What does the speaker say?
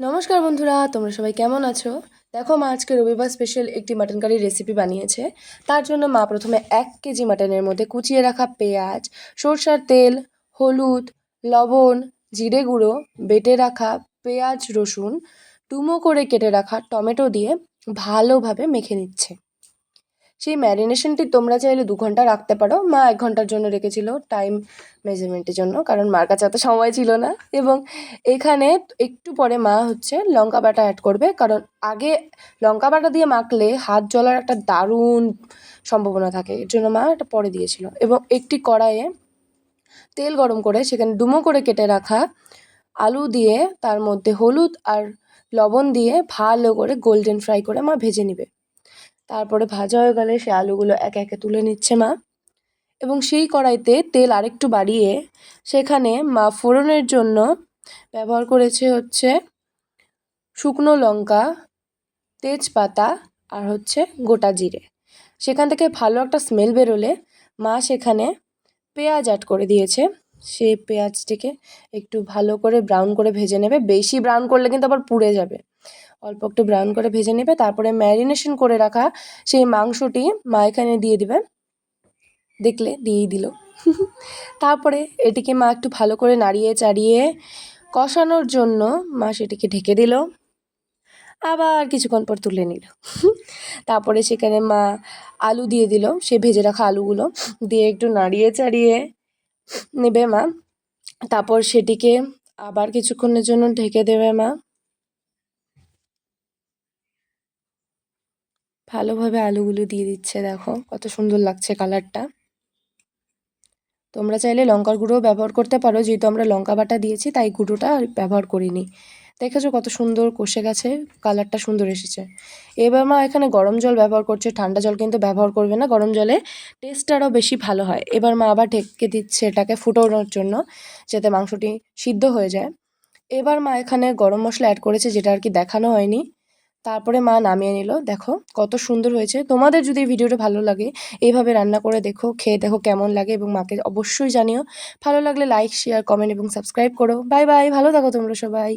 নমস্কার বন্ধুরা, তোমরা সবাই কেমন আছো? দেখো, মা আজকে রবিবার স্পেশাল একটি মাটন কারির রেসিপি বানিয়েছে। তার জন্য মা প্রথমে 1 কেজি মাটনের মধ্যে কুচিয়ে রাখা পেঁয়াজ, সরষার তেল, হলুদ, লবণ, জিরে গুঁড়ো, বেটে রাখা পেঁয়াজ রসুন, ডুমো করে কেটে রাখা টমেটো দিয়ে ভালোভাবে মেখে নিচ্ছে। সেই ম্যারিনেশনটি তোমরা চাইলে 2 ঘন্টা রাখতে পারো। মা 1 ঘন্টার জন্য রেখেছিল টাইম মেজারমেন্টের জন্য, কারণ মার কাছে এত সময় ছিল না। এবং এখানে একটু পরে মা লঙ্কা বাটা অ্যাড করবে, কারণ আগে লঙ্কা বাটা দিয়ে মাখলে হাত জ্বলার একটা দারুণ সম্ভাবনা থাকে, এর জন্য মা এটা পরে দিয়েছিল। এবং একটি কড়াইয়ে তেল গরম করে সেখানে ডুমো করে কেটে রাখা আলু দিয়ে তার মধ্যে হলুদ আর লবণ দিয়ে ভালো করে গোল্ডেন ফ্রাই করে মা ভেজে নেবে। তারপরে ভাজা হয়ে গেলে সে আলুগুলো একে একে তুলে নিচ্ছে মা। এবং সেই কড়াইতে তেল আরেকটু বাড়িয়ে সেখানে মা ফোড়নের জন্য ব্যবহার করেছে শুকনো লঙ্কা, তেজপাতা আর গোটা জিরে। সেখান থেকে ভালো একটা স্মেল বেরোলে মা সেখানে পেঁয়াজ অ্যাড করে দিয়েছে। সেই পেঁয়াজটিকে একটু ভালো করে ব্রাউন করে ভেজে নেবে। বেশি ব্রাউন করলে কিন্তু আবার পুড়ে যাবে। অল্প একটু ব্রাউন করে ভেজে নেবে। তারপরে ম্যারিনেশন করে রাখা সেই মাংসটি মা এখানে দিয়ে দিবে। দেখলে দিয়েই দিল। তারপরে এটিকে মা একটু ভালো করে নাড়িয়ে চাড়িয়ে কষানোর জন্য মা সেটিকে ঢেকে দিল। আবার কিছুক্ষণ পর তুলে নিল। তারপরে সেখানে মা আলু দিয়ে দিল, সে ভেজে রাখা আলুগুলো দিয়ে একটু নাড়িয়ে চাড়িয়ে নেবে মা। তারপর সেটিকে আবার কিছুক্ষণের জন্য ঢেকে দেবে মা। ভালোভাবে আলুগুলো দিয়ে দিচ্ছে, দেখো কত সুন্দর লাগছে কালারটা। তোমরা চাইলে লঙ্কার গুঁড়োও ব্যবহার করতে পারো, যেহেতু আমরা লঙ্কা বাটা দিয়েছি তাই গুঁড়োটা আর ব্যবহার করিনি। দেখেছো কত সুন্দর কষে গেছে, কালারটা সুন্দর এসেছে। এবার মা এখানে গরম জল ব্যবহার করছে, ঠান্ডা জল কিন্তু ব্যবহার করবে না, গরম জলে টেস্ট আরও বেশি ভালো হয়। এবার মা আবার ঢেকে দিচ্ছে এটাকে ফুটোনোর জন্য, যাতে মাংসটি সিদ্ধ হয়ে যায়। এবার মা এখানে গরম মশলা অ্যাড করেছে, যেটা আর কি দেখানো হয়নি। তারপরে মা নামিয়ে নিল। দেখো কত সুন্দর হয়েছে। তোমাদের যদি এই ভিডিওটা ভালো লাগে, এইভাবে রান্না করে দেখো, খেয়ে দেখো কেমন লাগে, এবং মাকে অবশ্যই জানিও। ভালো লাগলে লাইক, শেয়ার, কমেন্ট এবং সাবস্ক্রাইব করো। বাই বাই, ভালো থাকো তোমরা সবাই।